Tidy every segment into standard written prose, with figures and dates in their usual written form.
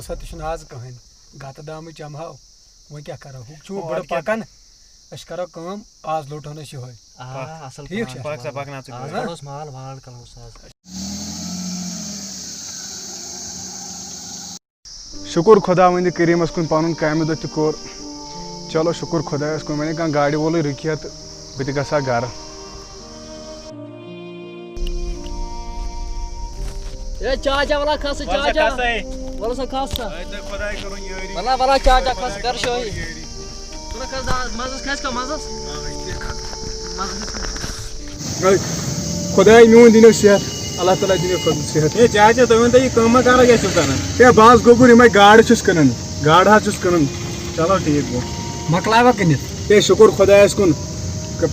بھروسہ تہ آز کہین گتہ دام چمہو وۄنۍ کیٛاہ کرو ہُہ چھُ بڑٕ پکان أسۍ کرو کٲم آز لوٹون أسۍ یِہوے ٹھیٖک چھا مال وال کلوس شکر خدا وند کریمس کن پن کامہ دہ تہ کور چلو شکر خدایس کن ونے کانٛہہ گاڑِ وولٕے رُکہِ تہٕ بہٕ تہِ گژھٕ ہا گرٕ چاچا ولا کھس چاچا ولا سا کھس سا ولا ولا چاچا کھس کر شوہی تو کھس مزس کھس کا مزس خداے میون دِنو صحت اللہ تعالیٰ دِنو صحت ہے چاچا تُہۍ ؤنۍتو یہِ کٲمہ کَرو کیٛاہ چھِو کَران ہے بہٕ حظ گوٚبُر یِمے گاڈٕ چھُس کٕنان گاڈٕ حظ چھُس کٕنان چلو ٹھیٖک گوٚو مۄکلاوا کٕنِتھ ہے شکر خدایس کُن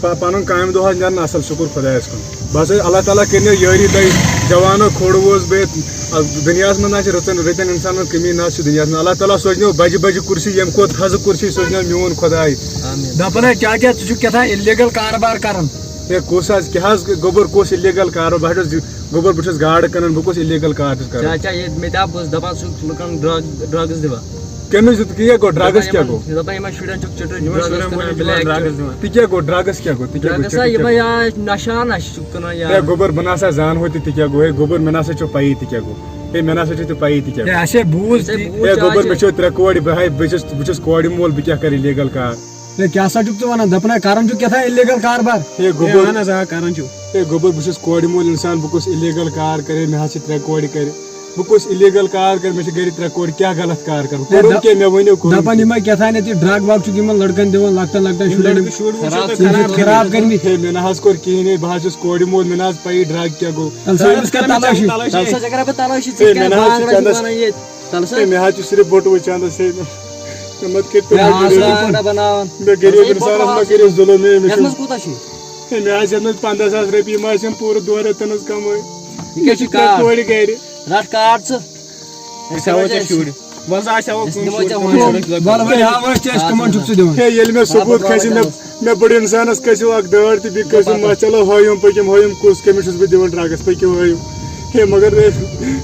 پنُن کامہِ دۄہ حظ نیران اصل شکر خدایس کُن بس اللہ تعالیٰ کٔرنو یٲری تۄہہِ جوانو کھوڑووس بیٚیہِ دُنیاہس منٛز نہ چھِ رٕژن انسانن کٔمی نہ چھِ دُنیاہس منٛز اللہ تعالیٰ سوزنو بجہِ بجہِ کُرسی ییٚمہِ کھۄتہٕ تھزٕ کُرسی سوزنو میون خداے دپان ہے چاچا ژٕ چھُکھ کیٛاہ اِلیٖگل کاربار کران ہے کُس حظ کیٛاہ حظ گوٚبُر کُس اِلیٖگل کاربار بہٕ چھُس گوٚبُر بہٕ چھُس گاڈٕ کٕنان بہٕ کُس اِلیٖگل کار چھُس کران چاچا یہ مےٚ تہِ بہٕ دپان چھُکھ لُکن ڈرگٕس دِوان کٔمِس دیُت کیٛاہ گوٚو ڈرگس کیٛاہ گوٚو دپان یِمن شُرٮ۪ن چھُکھ چِٹر تہِ کیٛاہ گوٚو ڈرگس کیٛاہ گوٚو تہِ کیٛاہ ڈرگس یِمے یا نشہ نشہ چھُکھ کٕنان یا ہے گوٚبُر بہٕ نسا زانہو تہِ کیٛاہ گوٚو ہے گوٚبُر مےٚ نسا چھو پیی تہِ کیٛاہ گوٚو ہے مےٚ نسا چھو تہِ پیی تہِ کیٛاہ اَسے بوٗز ہے گوٚبُر مےٚ چھو 3 کورِ بہٕ چھُس کورِ مول بہٕ کیٛاہ کرٕ اِلیٖگل کار ہے کیٛاہ سا چھُکھ ژٕ ونان دپان ہے کران چھُکھ کیٛاہ اِلیٖگل کاربار ہے گوٚبُر اہن حظ آ کران چھُ ہے گوٚبُر بہٕ چھُس کورِ مول انسان بہٕ کُس اِلیٖگل کار کرے مےٚ حظ چھِ 3 کورِ کرِ بہٕ کُس اِلیٖگل کار کرٕ مےٚ چھِ گرِ 3 کورِ کیٛاہ غلط کار کرٕ کوٚرُم کیٛاہ مےٚ ؤنِو دپان یِمے کیٛاہ ییٚتہِ ڈرگ وگ چھُکھ یِمن لڑکن دِوان لۄکٹٮ۪ن لۄکٹٮ۪ن شُرٮ۪ن خراب کٔرمٕتۍ ہے مےٚ نہ حظ کوٚر کِہیٖنۍ بہٕ حظ چھُس کورِ مول مےٚ نہ حظ پیی ڈرگ کیٛاہ گوٚو مےٚ حظ چھُ صرف بٔٹوٕ چندس ہے مےٚ مت غریٖب انسانس مہ کٔرِو ظُلم ہے مےٚ حظ ہٮ۪تھ 15,000 رۄپیہِ یِم آسن پوٗرٕ 2 رٮ۪تن ہٕنٛز کمٲے 3 کورِ گرِ رٹ کارڈ ژٕ أسۍ ہاوو ژےٚ شُرۍ وَلہٕ سا أسۍ ہاوو ہے ییٚلہِ مےٚ ثبوٗت کھسہِ مےٚ بٔڑ انسانس کھسِو اکھ دٲڑ تہٕ بیٚیہِ کھسِو مہ چلو ہٲیِم پٔکِم کُس کٔمِس چھُس بہٕ دِوان ڈرگس پٔکِو ہٲیِم ہے مگر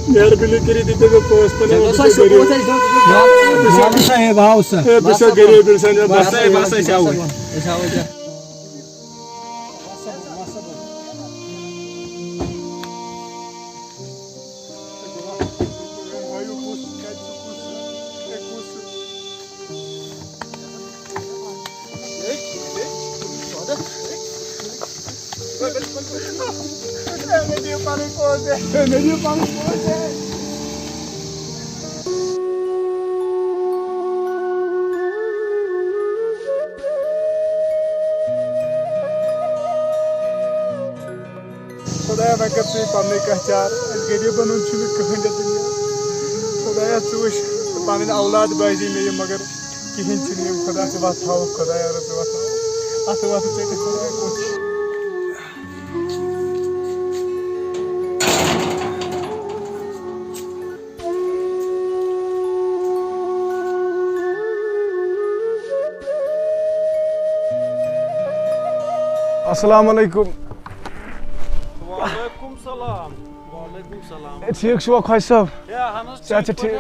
مہربٲنی کٔرِتھ دِتو مےٚ پونٛسہٕ بہٕ چھُس غریٖب انسان بس أسۍ ہاوو خدایا وۄنۍ کر ژٕ پننُے کانٛہہ چارٕ اَسہِ غریٖبن ہُنٛد چھُنہٕ کٕہٕنۍ تہِ دُنیا خدایا ژٕ وٕچھ پنٕنۍ اولاد باسے مےٚ یِم مگر کِہیٖنۍ چھِنہٕ یِم خدا ژٕ وَتھ تھاوُکھ خدایا ژٕ وَتھ تھاوُکھ اَتھٕ وَتھٕ ژٔٹِتھ خدایا کُن السلام علیکم وعلیکم سلام وعلیکم سلام ٹھیٖک چھُوا خۄش صٲب صحت چھا ٹھیٖک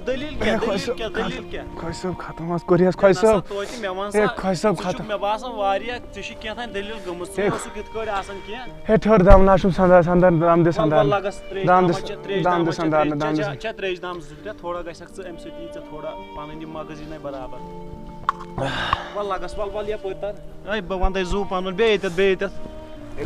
دلیٖل خۄش صٲب ختم حظ کوٚر حظ خۄش صٲب ہے خۄش صٲب ختم مےٚ باسان واریاہ ژےٚ چھِ کینٛہہ دلیٖل گٔمٕژ ژٕ اوسُکھ یِتھ کٲٹھۍ آسان کینٛہہ ہے ٹھٔہر دم نا چھُم سندان دم دِ سندان لگس دم دِ سندان چھا تریش دام 2-3 تھوڑا گژھکھ ژٕ اَمہِ سۭتۍ یی ژےٚ تھوڑا پنٕنۍ یِم مغز یِنَے برابر وَل لگس ول یپٲرۍ تر ہے بہٕ وَنہٕ تۄہہِ زوٗ پنُن بیٚیہِ ییٚتٮ۪تھ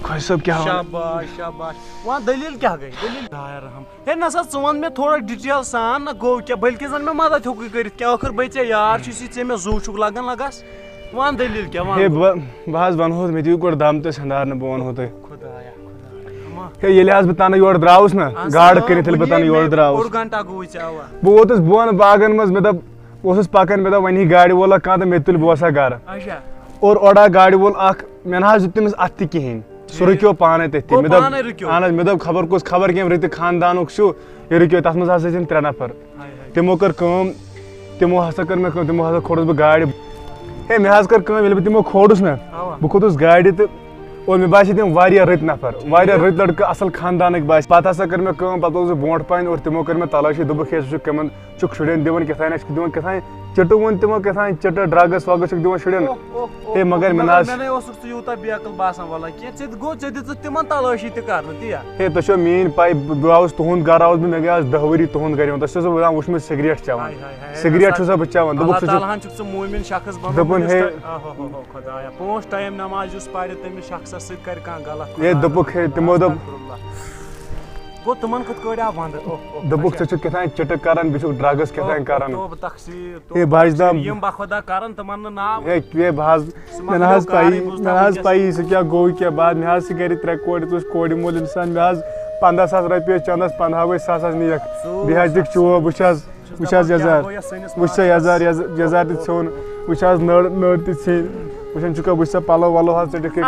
خۄش صٲب کیٛاہ شاباش شاباش وَن دلیٖل کیٛاہ گٔے دلیٖل رحم ہے نہ سا ژٕ وَن مےٚ تھوڑا ڈِٹیل سان نہ گوٚو کیٛاہ بٔلکہِ زن مےٚ مدد ہیوٚکُے کٔرِتھ کیٛاہ ٲخٕر بٔے ژےٚ یار چھُسی ژےٚ مےٚ زوٗ چھُکھ لگان لگس وَن دلیٖل کیٛاہ ہے بہٕ حظ ونہو مےٚ دِیِو گۄڈٕ دم تہٕ سنٛدارنہٕ بہٕ ونہو تۄہہِ خۄدایا ہے ییٚلہِ حظ بہٕ تنہٕ یورٕ درٛاوُس نا گاڈٕ کٔنِتھ ییٚلہِ بہٕ تنہٕ یورٕ درٛاوُس گنٹا گوٚوُے ژےٚ اوا بہٕ ووتُس بۄن باغن منٛز مےٚ دوٚپ بہٕ اوسُس پکان مےٚ دوٚپ وۄنۍ یی گاڑِ وولا کانٛہہ تہٕ مےٚ تہِ تُلہِ بہٕ وسا گرٕ اور اورٕ آو گاڑِ وول اکھ مےٚ نہ حظ دیُت تٔمِس اَتھٕ تہِ کِہینۍ سُہ رُکیو پانے تٔتھی مےٚ دوٚپ اہن حظ مےٚ دوٚپ خبر کُس خبر کٔمۍ رٕتہِ خاندانُک چھُ یہِ رُکیو تتھ منٛز ہسا ٲسۍ یِم 3 نفر تِمو کٔر کٲم تِمو ہسا کٔر مےٚ کٲم تِمو ہسا کھوٚرُس بہٕ گاڑِ ہے مےٚ حظ کٔر کٲم ییٚلہِ بہٕ تِمو کھوڑُس نا بہٕ کھوٚتُس گاڑِ تہٕ اور مےٚ باسے تِم واریاہ رٕتۍ نفر واریاہ رٕتۍ لڑکہٕ اصل خاندانٕکۍ باسہِ پتہٕ ہسا کٔر مےٚ کٲم پتہٕ اوسُس بہٕ برونٛٹھ پہن اور تِمو کٔر مےٚ تلاشی دوٚپُکھ ہے ژٕ چھُکھ کٕمن چھُکھ شُرٮ۪ن دِوان کیٛاہ تانۍ چھُکھ دِوان کیٛاہ تانۍ چِٹہٕ ووٚن تِمو کیٛاہ تانۍ چِٹہٕ ڈرگس وگس چھُکھ دِوان شُرٮ۪ن ہے مگر مےٚ نہ حظ مےٚ اوسُکھ ژٕ یوٗتاہ بے عقل باسان وَلہ کینٛہہ ژےٚ تہِ گوٚو ژےٚ دِژٕتھ تِمن تلٲشی تہِ کرنہٕ تی ہے تۄہہِ چھو میٲنۍ پاے بہٕ آوُس تُہُنٛد گرٕ آوُس بہٕ مےٚ گٔے آز 10 ؤری تُہُنٛد گرِ یِوان تۄہہِ چھُسو بہٕ وٕچھمُت سِگریٹ چٮ۪وان سِگریٹ چھُسا بہٕ چٮ۪وان دوٚپُکھ چھُکھ ژٕ موٗمِن شخص دوٚپُن ہے خۄدایا 5 ٹایم نماز یُس پرِ تٔمِس شخصس سۭتۍ کرِ کانٛہہ غلط ہے دوٚپُکھ ہے تِمو دوٚپ گوٚو تِمن کِتھ کٲٹھۍ آو ونٛدٕ دوٚپُکھ ژٕ چھُکھ کیٛاہ تانۍ چِٹہٕ کران بیٚیہِ چھُکھ ڈرگس کیٛاہ تانۍ کران ہے بہٕ حظ چھُس یِم بخۄدا کران تِمن نہٕ ناو ہے بہٕ حظ مےٚ نہ حظ پایی مےٚ نہ حظ پایی سُہ کیٛاہ گوٚو کیٛاہ بعد مےٚ حظ چھِ گرِ 3 کورِ ژٕ اوس کورِ مول انسان مےٚ حظ 15,000 رۄپیہِ ٲسۍ چندس 15 ساس حظ نِیَکھ بیٚیہِ حظ دِکھ چوب وٕچھ حظ یزار وٕچھ سا یزار تہِ ژھیوٚن وٕچھ حظ نٔر تہِ ژھیٚنۍ وٕچھان چھُکھا وٕچھ سا پلو ولو حظ ژٔٹِکھ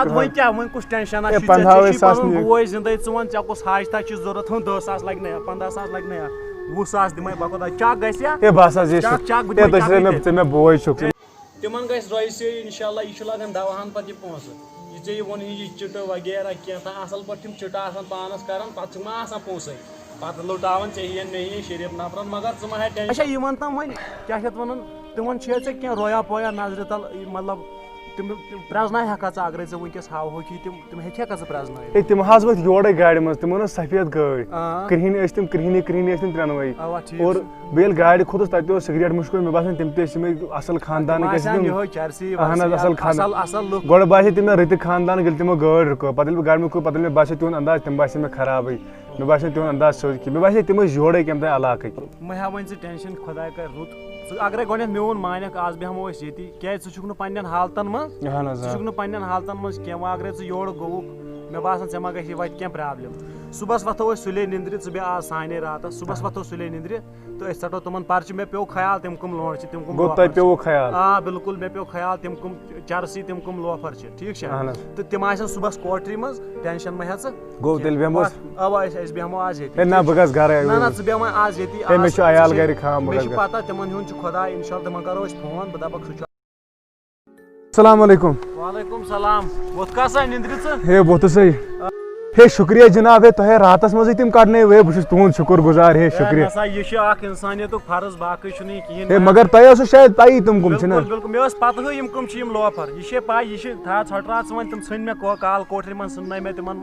کُس ٹینشن 15 ساس بوے زندے ژٕ وَن ژےٚ کُس حاجتا چھُ ضوٚرتھ 10 ساس لگہِ نہ 15 ساس لگہِ نہ 20 ساس دِمے بخۄدا چک گژھِ ہے بس حظ ژٕ مےٚ بوے چھُکھ تِمن گژھِ رۄیہِ سۭتۍ انشاء اللہ یہِ چھُ لگان دواہن پتہٕ یہِ پونٛسہٕ یہِ ژےٚ یہِ ووٚن یہِ چِٹہٕ وغیرہ کینٛہہ تام اصل پٲٹھۍ تِم چِٹہٕ آسان پانس کران پتہٕ چھُکھ ما آسان پونٛسے پتہٕ لُٹاوان ژےٚ ہِوٮ۪ن مےٚ ہِوٮ۪ن شریٖف نفرن مگر ژٕ ما ہے ٹینشن اچھا یہِ وَن تام وۄنۍ کیٛاہ چھِ یتھ وَنان تِمن چھُیا ژےٚ کینٛہہ رویا پویا نظرِ تل مطلب تِم پرٛزناے ہٮ۪کھا ژٕ اگرے ژےٚ وٕنکیٚس ہاوہوکھی تِم ہیٚکھا ژٕ پرٛزنٲیِتھ ہے تِم حظ ؤتھۍ یورے گاڑِ منٛز تِمن ٲس سفید گٲڑۍ کرٛہِنۍ ٲسۍ تِم کرٛہِنی ٲسۍ تِم 3 اور بہٕ ییٚلہِ گاڑِ کھوٚتُس تتہِ اوس سِگریٹ مُشکُے مےٚ باسان تِم تہِ ٲسۍ یِمے اصل خاندانٕکۍ ٲسۍ اہن حظ اصل خاندان گۄڈٕ باسے تِم مےٚ رٕتہِ خاندانٕکۍ ییٚلہِ تِمو گٲڑۍ رُکٲو پتہٕ ییٚلہِ بہٕ گاڑِ منٛز کھوٚت پتہٕ ییٚلہِ مےٚ باسیو تِہُنٛد انداز تِم باسے مےٚ خرابٕے مےٚ باسیو تِہُنٛد انداز سیوٚد کینٛہہ مےٚ باسے تِم ٲسۍ یورے کمہِ تانۍ علاقٕکۍ مہ ہا وۄنۍ ژٕ ٹینشن خۄداے کر رُت ژٕ اگرے گۄڈنٮ۪تھ میون مانکھ آز بیٚہمو أسۍ ییٚتی کیٛازِ ژٕ چھُکھ نہٕ پننٮ۪ن حالتن منٛز اہن حظ ژٕ چھُکھ نہٕ پننٮ۪ن حالتن منٛز کینٛہہ وۄنۍ اگرے ژٕ یورٕ گوٚوُکھ مےٚ باسان ژےٚ ما گژھی وتہِ کینٛہہ پرابلم صُبحس وۄتھو أسۍ سُلے نِندرِ ژٕ بیٚہہ آز سانے راتس صُبحس وۄتھو سُلے نِندرِ تہٕ أسۍ ژٹو تِمن پرچہِ مےٚ پیٚو خیال تِم کٕم لونڈٕ چھِ تِم کٕم آ بالکل مےٚ پیٚو خیال تِم کٕم چرسی تِم کٕم لوفر چھِ ٹھیٖک چھا تہٕ تِم آسن صُبحس کوٹری منٛز ٹینشن مہ ہےٚ ژٕ اوا أسۍ بیٚہمو آز ییٚتی نہ ژٕ بیٚہہ وۄنۍ آز ییٚتی مےٚ چھِ پتہ تِمن ہُنٛد چھُ خۄداے انشاء اللہ تِمن کرو أسۍ فون بہٕ دپکھ سُہ چھُ السلام علیکم وعلیکم سلام ووٚتھ کھا سا نِندرِ ژٕ ہے ووٚتھُسے ہے شُکریہ جناب ہے تۄہہِ راتس منٛزٕے تِم کڑنٲوٕ بہٕ چھُس تُہُنٛد شُکُر گُزار ہے شُکریہ یہِ چھُ اکھ انسانیتُک فرض باقٕے چھُنہٕ یہِ کِہینۍ ہے مگر تۄہہِ ٲسوٕ شاید پایی تِم کٕم چھِ نہ بالکل مےٚ ٲس پتہٕ یِم کٕم چھِ یِم لوفر یہِ چھے پاے یہِ چھِ تھاو ژھۄٹراو ژٕ وۄنۍ تِم ژھٕنۍ مےٚ کال کوٹرِ منٛز ژھٕننٲے مےٚ تِمن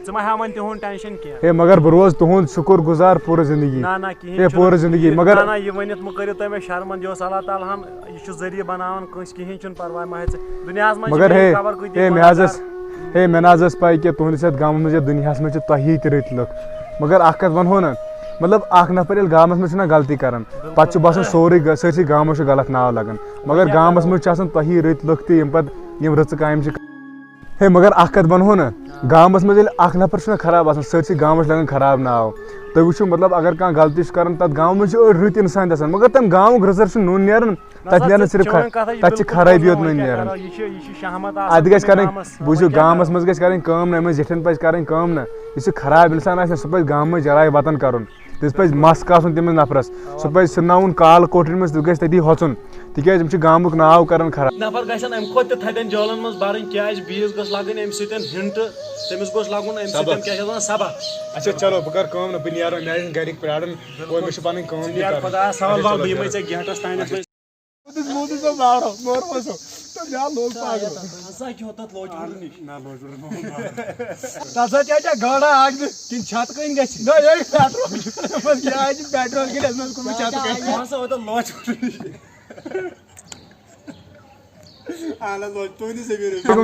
ژٕ ما ہا وۄنۍ تِہُنٛد ٹینشن کینٛہہ ہے مگر بہٕ روزٕ تُہُنٛد شُکُر گُزار پوٗرٕ زندگی نہ کِہینۍ پوٗرٕ زندگی مگر نہ یہِ ؤنِتھ مہٕ کٔرِو تُہۍ مےٚ شرمنٛد یہِ اوس اللہ تعالیٰ ہن یہِ چھُ ذٔریعہٕ بناوان کٲنٛسہِ کِہینۍ چھُنہٕ پرواے ما ہے ژٕ دُنیاہس منٛز مگر ہے مےٚ حظ ٲس ہے مےٚ نہ حظ ٲس پاے کہِ تُہنٛدِس یتھ گامس منٛز یتھ دُنیاہس منٛز چھِ تۄہی تہِ رٕتۍ لُکھ مگر اکھ کتھ ونہو نا مطلب اکھ نفر ییٚلہِ گامس منٛز چھُنہ غلطی کران پتہٕ چھُ باسان سورُے سٲرسٕے گامس چھُ غلط ناو لگان مگر گامس منٛز چھِ آسان تۄہی رٕتۍ لُکھ تہِ یِم پتہٕ یِم رٕژٕ کامہِ چھِ ہے مگر اکھ کتھ ونہو نا گامس منٛز ییٚلہِ اکھ نفر چھُنہ خراب آسان سٲرسٕے گامس چھُ لگان خراب ناو تُہۍ وٕچھِو مطلب اگر کانٛہہ غلطی چھُ کران تتھ گامس منٛز چھِ أڑۍ رٕتۍ انسان تہِ آسان مگر تمہِ گامُک رٕژر چھُ نوٚن نیران تتہِ نیران صرف تتہِ چھِ خرٲبی یوت نوٚن نیران اتہِ گژھِ کرٕنۍ بوٗزِو گامس منٛز گژھِ کرٕنۍ کٲم نہ یِمن زِٹھٮ۪ن پزِ کرٕنۍ کٲم نہ یُس یہِ خراب انسان آسہِ سُہ پزِ گامہٕ منٛز جراے وطن کرُن تٔمِس پزِ مس کاسُن تٔمِس نفرس سُہ پزِ ژھٕنناوُن کال کوٹرِ منٛز سُہ گژھِ تٔتی ہۄژُن تِکیازِ یِم چھِ گامُک ناو کران خراب نفر گژھن امہِ کھۄتہٕ تہِ تھدٮ۪ن جالن منٛز برٕنۍ کیازِ بیٚیِس گٔژھ لگٕنۍ امہِ سۭتۍ ہنٹہٕ تٔمِس گوٚژھ لگُن امہِ سۭتۍ کیاہ چھِ ونان سبق اچھا چلو بہٕ کرٕ کٲم نہ بہٕ نیرٕ مےٚ آسن گرِکۍ پیاران اور مےٚ چھِ پنٕنۍ کٲم خۄدایس سوال بہٕ یِمے ژےٚ گیٹس تانٮ۪تھ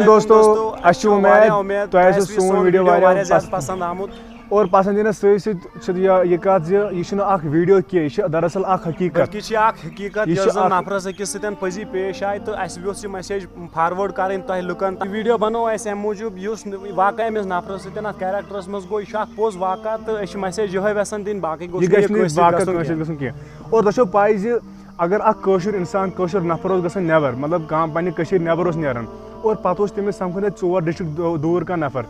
دوستو اَسہِ چھِ اُمید تۄہہِ آسیو سون ویٖڈیو واریاہ زیادٕ پسنٛد آمُت اور پسنٛدیٖنس سۭتۍ سۭتۍ چھِ یہِ کتھ زِ یہِ چھُنہٕ اکھ ویٖڈیو کینٛہہ یہِ چھِ دراصل اکھ حقیٖقت یہِ چھِ اکھ حقیٖقت یۄس زن نفرس أکِس سۭتۍ پٔزی پیش آیہِ تہٕ اَسہِ یۄس یہِ میسیج فاروٲڈ کرٕنۍ تۄہہِ لُکن یہِ ویٖڈیو بنوو اَسہِ اَمہِ موٗجوٗب یُس واقع أمِس نفرس سۭتۍ اتھ کیریکٹرس منٛز گوٚو یہِ چھُ اکھ پوٚز واقع تہٕ أسۍ چھِ میسیج یِہوے یژھان دِنۍ باقٕے یہِ گژھِ نہٕ واقع کٲنٛسہِ سۭتۍ گژھُن کینٛہہ اور تۄہہِ چھو پاے زِ اگر اکھ کٲشُر انسان کٲشُر نفر اوس گژھان نٮ۪بر مطلب پننہِ کٔشیٖرِ نٮ۪بر اوس نیران اور پتہٕ اوس تٔمِس سمکھان تتہِ 4 ڈسٹرک دوٗر کانٛہہ نفر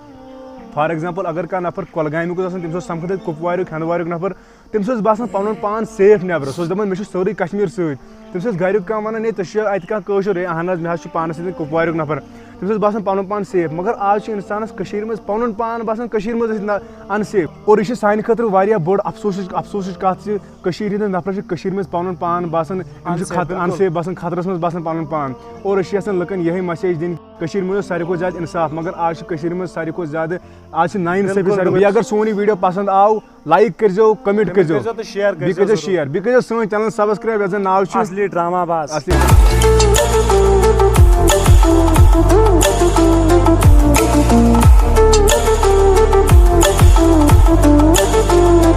فار ایگزامپل اگر کانٛہہ نفر کۄلگامیُک اوس آسان تٔمِس اوس سمکھان تتہِ کُپواریُک ہنٛدواریُک نفر تٔمِس اوس باسان پنُن پان سیف نٮ۪برٕ سُہ اوس دپان مےٚ چھُ سورُے کشمیٖر سۭتۍ تٔمِس ٲس گَریُک کانٛہہ وَنان ہے ژےٚ چھُ اَتہِ کانٛہہ کٲشُر ہے اہن حظ مےٚ حظ چھُ پانَس سۭتۍ کُپواریُک نفر تٔمِس اوس باسان پَنُن پان سیف مگر آز چھُ اِنسانَس کٔشیٖرِ منٛز پَنُن پان باسان کٔشیٖرِ منٛز ٲسۍ اَنسیف اور یہِ چھِ سانہِ خٲطرٕ واریاہ بٔڑ افسوسٕچ کَتھ زِ کٔشیٖرِ ہِنٛدِس نفرَس چھِ کٔشیٖرِ منٛز پَنُن پان باسان أمِس چھُ اَنسیف باسان خطرَس منٛز باسان پَنُن پان اور أسۍ چھِ یَژھان لُکَن یِہے مسیج دِنۍ کٔشیٖرِ منٛز اوس ساروی کھۄتہٕ زیادٕ اِنصاف مگر آز چھِ کٔشیٖرِ منٛز ساروی کھۄتہٕ زیادٕ آز چھِ نااِنصٲفی ساروی بیٚیہِ اگر سون یہِ ویٖڈیو پَسنٛد آو لایک کٔرۍزیو کَمٮ۪نٛٹ کٔرۍزیو بیٚیہِ کٔرۍزیو شِیر بیٚیہِ کٔرۍزیو سٲنۍ چَنَل سبسکرایب یَتھ زَن ناو چھُ اصلی ڈرٛاما باز اَصلی